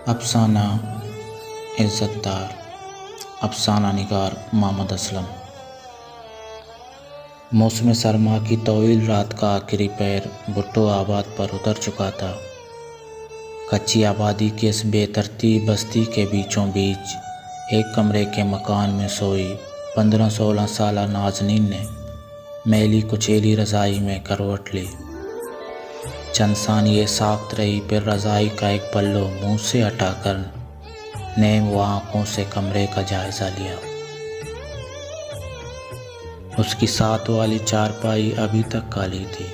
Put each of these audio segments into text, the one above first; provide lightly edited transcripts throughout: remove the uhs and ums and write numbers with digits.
افسانہ عزت دار افسانہ نگار محمد اسلم۔ موسم سرما کی طویل رات کا آخری پہر بھٹو آباد پر اتر چکا تھا۔ کچی آبادی کے اس بے ترتیب بستی کے بیچوں بیچ ایک کمرے کے مکان میں سوئی 15-16 سالہ نازنین نے میلی کچیلی رضائی میں کروٹ لی۔ چند ثانیے ساکت رہی، پھر رضائی کا ایک پلو منہ سے ہٹا کر نیم و آنکھوں سے کمرے کا جائزہ لیا۔ اس کی ساتھ والی چارپائی ابھی تک کالی تھی۔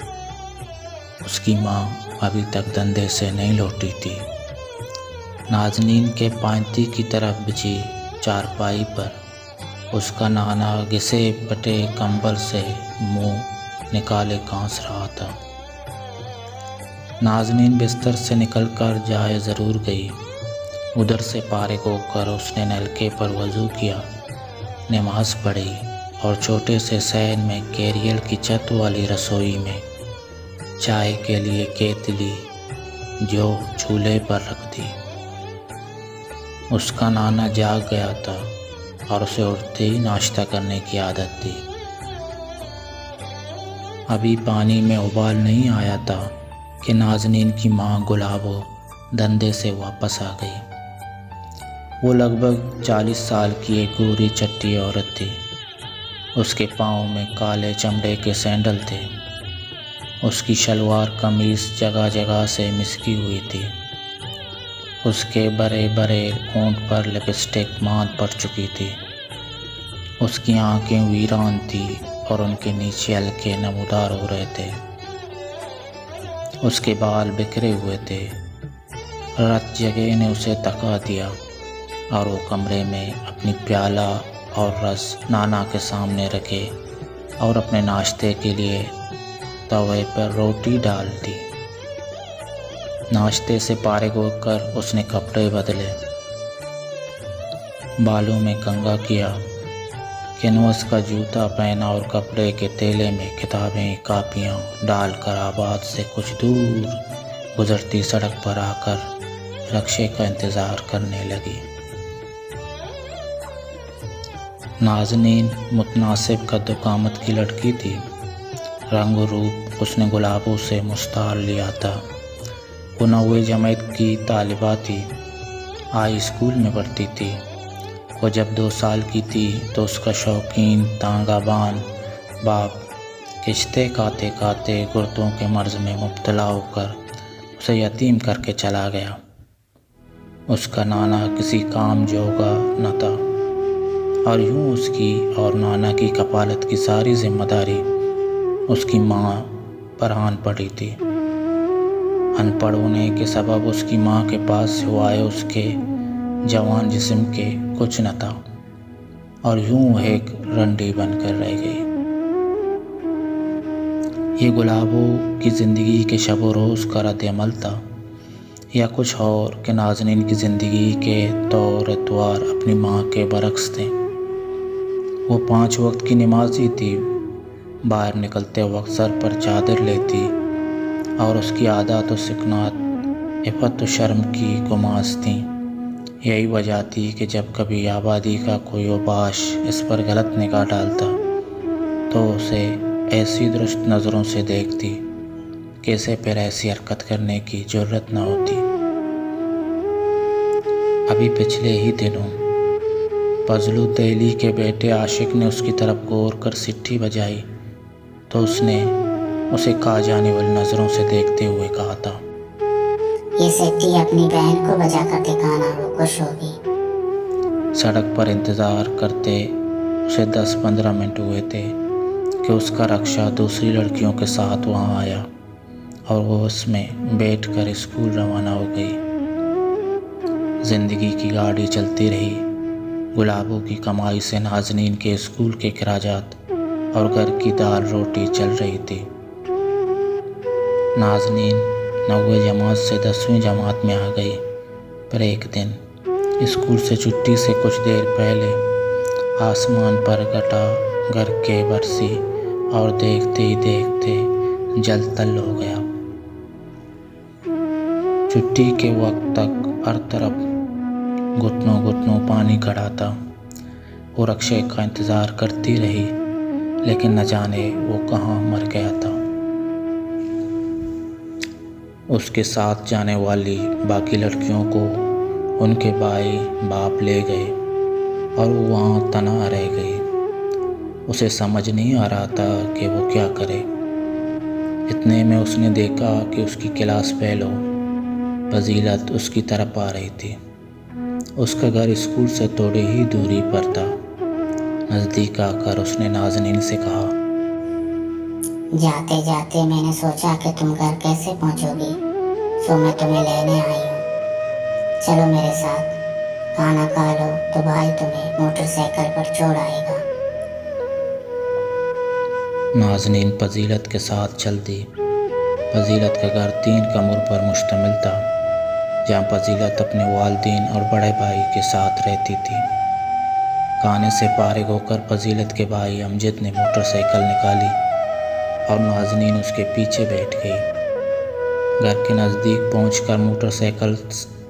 اس کی ماں ابھی تک دندے سے نہیں لوٹی تھی۔ نازنین کے پائنتی کی طرف بچھی چارپائی پر اس کا نانا گھسے پٹے کمبل سے منہ نکالے کانس رہا تھا۔ نازنین بستر سے نکل کر جائے ضرور گئی۔ ادھر سے فارغ ہو کر اس نے نلکے پر وضو کیا، نماز پڑھی اور چھوٹے سے صحن میں کیریل کی چھت والی رسوئی میں چائے کے لیے کیتلی جو چولہے پر رکھ دی۔ اس کا نانا جاگ گیا تھا اور اسے اٹھتے ہی ناشتہ کرنے کی عادت تھی۔ ابھی پانی میں ابال نہیں آیا تھا کہ نازنین کی ماں گلابو دندے سے واپس آ گئی۔ وہ لگ بھگ 40 سال کی ایک گوری چٹی عورت تھی۔ اس کے پاؤں میں کالے چمڑے کے سینڈل تھے۔ اس کی شلوار قمیص جگہ جگہ سے مسکی ہوئی تھی۔ اس کے بڑے بڑے ہونٹ پر لپسٹک ماند پڑ چکی تھی۔ اس کی آنکھیں ویران تھیں اور ان کے نیچے ہلکے نمودار ہو رہے تھے۔ اس کے بال بکھرے ہوئے تھے۔ رت جگہ نے اسے تکا دیا اور وہ کمرے میں اپنی پیالہ اور رس نانا کے سامنے رکھے اور اپنے ناشتے کے لیے توے پر روٹی ڈال دی۔ ناشتے سے فارغ ہو کر اس نے کپڑے بدلے، بالوں میں کنگھا کیا، کینوس کا جوتا پہنا اور کپڑے کے تھیلے میں کتابیں کاپیاں ڈال کر آباد سے کچھ دور گزرتی سڑک پر آ کر رکشے کا انتظار کرنے لگی۔ نازنین متناسب قد و قامت کی لڑکی تھی۔ رنگ و روپ اس نے گلابوں سے مستعار لیا تھا۔ وہ 9ویں جماعت کی طالبہ تھی، ہائی اسکول میں پڑھتی تھی۔ وہ جب 2 سال کی تھی تو اس کا شوقین تانگہ بان باپ کشتے کھاتے کھاتے گردوں کے مرض میں مبتلا ہو کر اسے یتیم کر کے چلا گیا۔ اس کا نانا کسی کام جوگا نہ تھا اور یوں اس کی اور نانا کی کفالت کی ساری ذمہ داری اس کی ماں پر آن پڑی تھی۔ ان پڑھ ہونے کے سبب اس کی ماں کے پاس سوائے اس کے جوان جسم کے کچھ نہ تھا اور یوں ایک رنڈی بن کر رہ گئی۔ یہ گلابوں کی زندگی کے شب و روز کا رد عمل تھا یا کچھ اور کہ نازنین کی زندگی کے طور اتوار اپنی ماں کے برعکس تھے۔ وہ 5 وقت کی نمازی تھی۔ باہر نکلتے وقت سر پر چادر لیتی اور اس کی عادات و سکنات عفت و شرم کی گماس تھیں۔ یہی وجہ تھی کہ جب کبھی آبادی کا کوئی اوباش اس پر غلط نگاہ ڈالتا تو اسے ایسی درست نظروں سے دیکھتی کہ اسے پھر ایسی حرکت کرنے کی جرت نہ ہوتی۔ ابھی پچھلے ہی دنوں فضلو دہلی کے بیٹے عاشق نے اس کی طرف غور کر سٹھی بجائی تو اس نے اسے کھا جانے والی نظروں سے دیکھتے ہوئے کہا تھا، یہ سٹھی اپنی بہن کو بجا کر دکھانا، وہ خوش ہوگی۔ سڑک پر انتظار کرتے اسے 10-15 منٹ ہوئے تھے کہ اس کا رکشہ دوسری لڑکیوں کے ساتھ وہاں آیا اور وہ اس میں بیٹھ کر اسکول روانہ ہو گئی۔ زندگی کی گاڑی چلتی رہی۔ گلابوں کی کمائی سے نازنین کے اسکول کے اخراجات اور گھر کی دال روٹی چل رہی تھی۔ نازنین 9ویں جماعت سے 10ویں جماعت میں آ گئی۔ پھر ایک دن اسکول سے چھٹی سے کچھ دیر پہلے آسمان پر گھٹا گر کے برسی اور دیکھتے ہی دیکھتے جل تل ہو گیا۔ چھٹی کے وقت تک हर तरफ घुटनों घुटनों पानी खड़ा था। वो रक्षे का इंतज़ार करती रही, लेकिन न जाने वो कहाँ मर गया था। उसके साथ जाने वाली बाकी लड़कियों को उनके भाई बाप ले गए और वो वहाँ तना रह गई। उसे समझ नहीं आ रहा था कि वो क्या करे। इतने में उसने देखा कि उसकी क्लास फेलो फजीलत उसकी तरफ आ रही थी। उसका घर स्कूल से थोड़ी ही दूरी पर था। नज़दीक आकर उसने नाज़नीन से कहा, जाते जाते मैंने सोचा कि तुम घर कैसे पहुंचोगी, सो मैं तुम्हें लेने आई हूँ। चलो मेरे साथ, खाना खा लो तो भाई तुम्हें मोटरसाइकिल पर छोड़ आएगा। नाज़नीन फजीलत के साथ चल दी। फजीलत का घर 3 कमरों पर मुश्तमिल था, जहाँ फजीलत अपने वालिदैन और बड़े भाई के साथ रहती थी। खाने से फारिग होकर फजीलत के भाई अमजद ने मोटरसाइकिल निकाली और नाज़नीन उसके पीछे बैठ गई। घर के नज़दीक पहुंचकर मोटरसाइकिल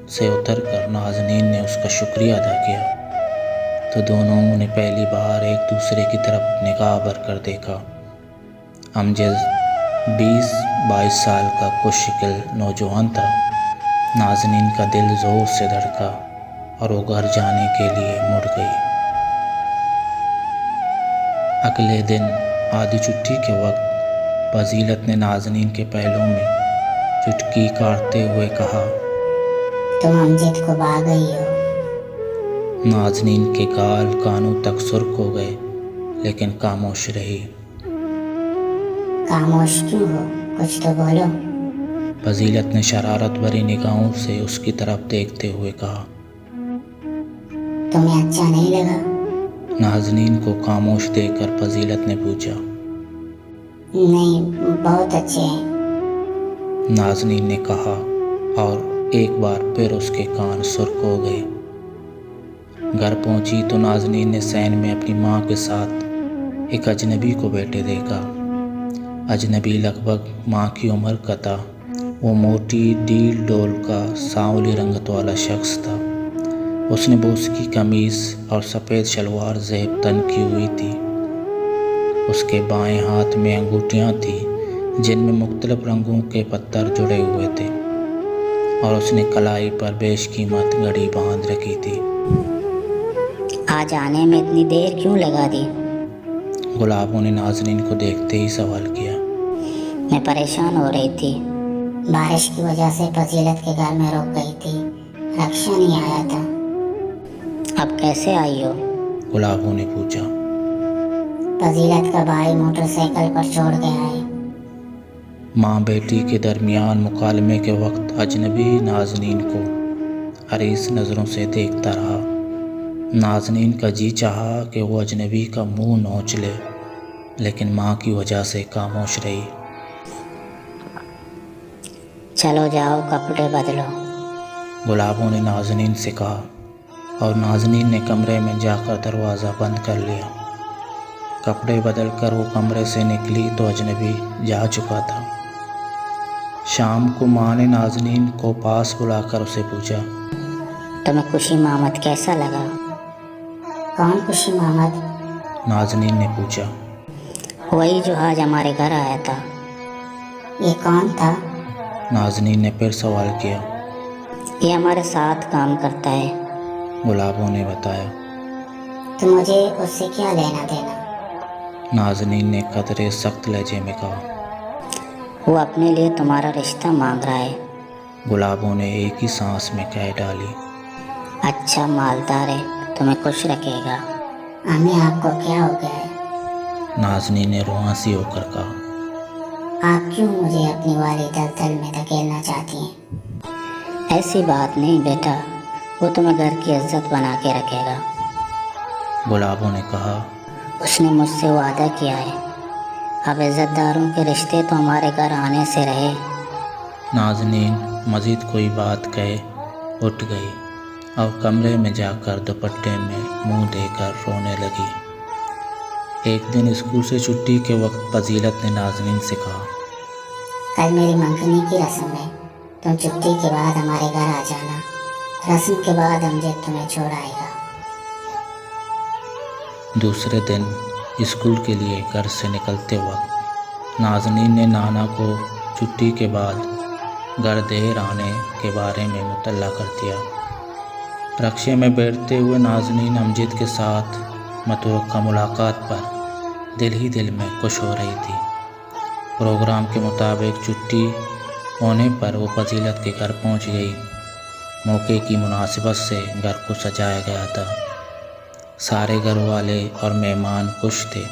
से उतरकर नाज़नीन ने उसका शुक्रिया अदा किया तो दोनों ने पहली बार एक दूसरे की तरफ निगाह भर कर देखा। अमजद 20-22 साल का खुशशक्ल नौजवान था। नाज़नीन का दिल ज़ोर से धड़का और वो घर जाने के लिए मुड़ गई। अगले दिन आधी छुट्टी के वक्त फजीलत ने नाज़नीन के पहलू में चुटकी काटते हुए कहा, तुम अमजद को भा गई हो। नाज़नीन के गाल कानों तक सुर्ख हो गए, लेकिन खामोश रही। खामोश क्यों हो, कुछ तो बोलो। फजीलत ने शरारत भरी निगाहों से उसकी तरफ देखते हुए कहा। तुम्हें अच्छा नहीं लगा? नाज़नीन को खामोश देखकर फजीलत ने पूछा। नहीं, बहुत अच्छे हैं। नाज़नीन ने कहा और एक बार फिर उसके कान सुर्ख हो गए। घर पहुंची तो नाज़नीन ने सैन में अपनी माँ के साथ एक अजनबी को बैठे देखा। अजनबी लगभग माँ की उम्र का था। वो मोटी डील डोल का सांवली रंगत वाला शख्स था। उसने बोस की कमीज़ और सफ़ेद शलवार ज़ेब तन की हुई थी। उसके बाएं हाथ में अंगूठियाँ थीं जिनमें मुख्तलिफ रंगों के पत्थर जुड़े हुए थे और उसने कलाई पर बेशकीमत घड़ी बांध रखी थी। आज आने में इतनी देर क्यों लगा दी? गुलाबों ने नाज़नीन को देखते ही सवाल किया। मैं परेशान हो रही थी। बारिश की वजह से फजीलत के घर में रुक गई थी। रक्षा नहीं आया था। अब कैसे आई हो? गुलाबों ने पूछा। फजीलत का भाई मोटरसाइकिल पर छोड़ गया है। माँ बेटी के दरमियान मुकालमे के वक्त अजनबी नाज़नीन को हरीस नज़रों से देखता रहा। नाज़नीन का जी चाहा कि वो अजनबी का मुंह नोच ले, लेकिन माँ की वजह से खामोश रही। चलो जाओ, कपड़े बदलो। गुलाबों ने नाज़नीन से कहा और नाज़नीन ने कमरे में जाकर दरवाज़ा बंद कर लिया। कपड़े बदल कर वो कमरे से निकली तो अजनबी जा चुका था। शाम को माँ ने नाज़नीन को पास बुलाकर उसे पूछा, तुम्हें खुशी मामद कैसा लगा? कौन खुशी मामद? नाज़नीन ने पूछा। वही जो आज हमारे घर आया था। ये कौन था? नाज़नीन ने फिर सवाल किया। ये हमारे साथ काम करता है। गुलाबों ने बताया। तो मुझे उससे क्या लेना देना? नाज़नीन ने कदरे सख्त लहजे में कहा। वो अपने लिए तुम्हारा रिश्ता मांग रहा है। गुलाबों ने एक ही सांस में कह डाली। अच्छा मालदार है, तुम्हें खुश रखेगा। अम्मी आपको क्या हो गया है? नाज़नीन ने रुआंसी होकर कहा। आप क्यों मुझे अपनी वाली दलदल में धकेलना चाहती हैं? ऐसी बात नहीं बेटा, वो तुम्हें घर की इज्जत बना के रखेगा। गुलाबों ने कहा। उसने मुझसे वादा किया है। अब इज्जतदारों के रिश्ते तो हमारे घर आने से रहे। नाज़नीन मज़ीद कोई बात कहे उठ गई और कमरे में जाकर दुपट्टे में मुंह देकर रोने लगी। एक दिन स्कूल से छुट्टी के वक्त फजीलत ने नाज़नीन से कहा, कल मेरी मंगनी की रस्म है, तुम छुट्टी के बाद हमारे घर आ जाना। रस्म के बाद अमजद तुम्हें छोड़ आएगा। दूसरे दिन स्कूल के लिए घर से निकलते वक्त नाज़नीन ने नाना को छुट्टी के बाद घर देर आने के बारे में मुतल्ला कर दिया। रक्शे में बैठते हुए नाज़नीन अमजद के साथ मतवक्का मुलाकात पर दिल ही दिल में खुश हो रही थी। प्रोग्राम के मुताबिक छुट्टी होने पर वो फजीलत के घर पहुंच गई। मौके की मुनासिबत से घर को सजाया गया था। सारे घर वाले और मेहमान खुश थे।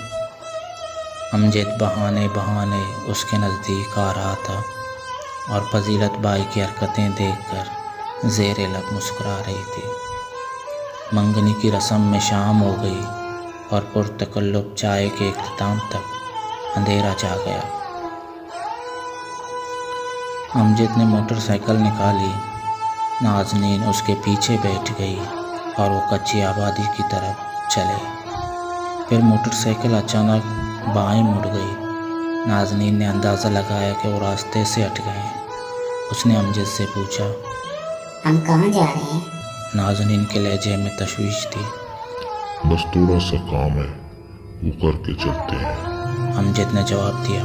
अमजद बहाने बहाने उसके नज़दीक आ रहा था और फजीलत बाई की हरकतें देखकर ज़ेर लब मुस्कुरा रही थी। मंगनी की रस्म में शाम हो गई और पुरतकल्लुफ़ चाय के इख्तिताम तक अंधेरा छा गया। अमजद ने मोटरसाइकिल निकाली। नाज़नीन उसके पीछे बैठ गई और वो कच्ची आबादी की तरफ चले। फिर मोटरसाइकिल अचानक बाएं मुड़ गई। नाज़नीन ने अंदाज़ा लगाया कि वो रास्ते से हट गए हैं। उसने अमजद से पूछा, हम कहाँ जा रहे हैं? नाज़नीन के लहजे में तशवीश थी। बस थोड़ा सा काम है, वो करके चलते हैं, अमजद ने जवाब दिया।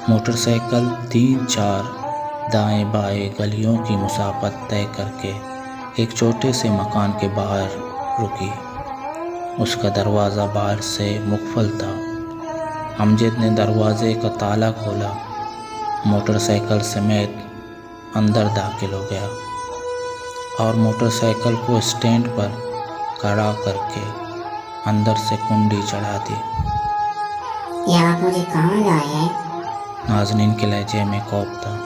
मोटरसाइकिल 3-4 दाएं बाएं गलियों की मुसाफत तय करके एक छोटे से मकान के बाहर रुकी। उसका दरवाज़ा बाहर से मुक़फ़ल था। अमजद ने दरवाज़े का ताला खोला, मोटरसाइकिल समेत अंदर दाखिल हो गया और मोटरसाइकिल को स्टैंड पर खड़ा करके अंदर से कुंडी चढ़ा दी। ये आप मुझे कहाँ लाए हैं? नाज़नीन के लहजे में खौफ था।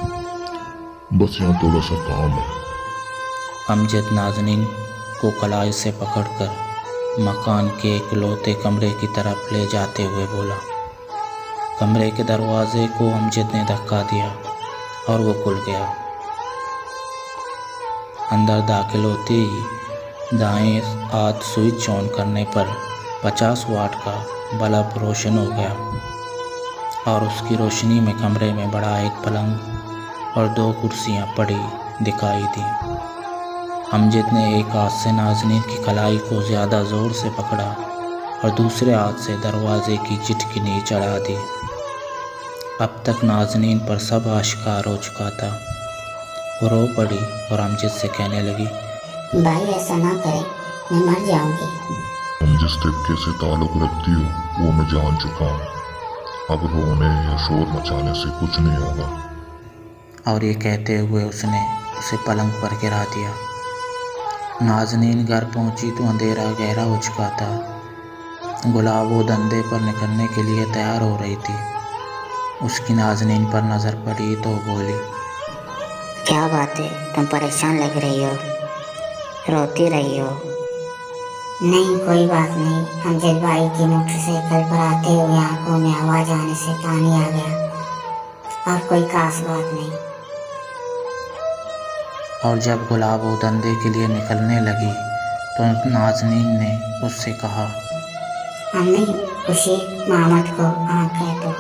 बस यहाँ थोड़ा सा काम है। अमजद नाज़नीन को कलाई से पकड़कर मकान के इकलौते कमरे की तरफ ले जाते हुए बोला। कमरे के दरवाजे को अमजद ने धक्का दिया और वो खुल गया। अंदर दाखिल होते ही दाएं हाथ स्विच ऑन करने पर 50 वाट का बल्ब रोशन हो गया और उसकी रोशनी में कमरे में बड़ा एक पलंग और 2 कुर्सियां पड़ी दिखाई दी। अमजद ने एक हाथ से नाज़नीन की कलाई को ज़्यादा ज़ोर से पकड़ा और दूसरे हाथ से दरवाजे की चिटकिनी चढ़ा दी। अब तक नाज़नीन पर सब आश्कार हो चुका था। वो रो पड़ी और अमजद से कहने लगी, भाई ऐसा ना करें, मैं मर जाऊंगी। तुम जिस तरीके से ताल्लुक़ रखती हो वो मैं जान चुका हूँ। अब रोने या शोर मचाने से कुछ नहीं होगा। और ये कहते हुए उसने उसे पलंग पर गिरा दिया। नाज़नीन घर पहुंची तो अंधेरा गहरा हो चुका था। गुलाब वो धंधे पर निकलने के लिए तैयार हो रही थी। उसकी नाज़नीन पर नज़र पड़ी तो बोली, क्या बात है, तुम परेशान लग रही हो, रोती रही हो। नहीं कोई बात नहीं, अमजद भाई की मोटरसाइकिल पर आते हुए आंखों में आवाज़ आने से पानी आ गया और कोई खास बात नहीं। और जब गुलाब वो धंधे के लिए निकलने लगी तो नाज़नीन ने उससे कहा, अम्मी खुशी मामद को आँख है तो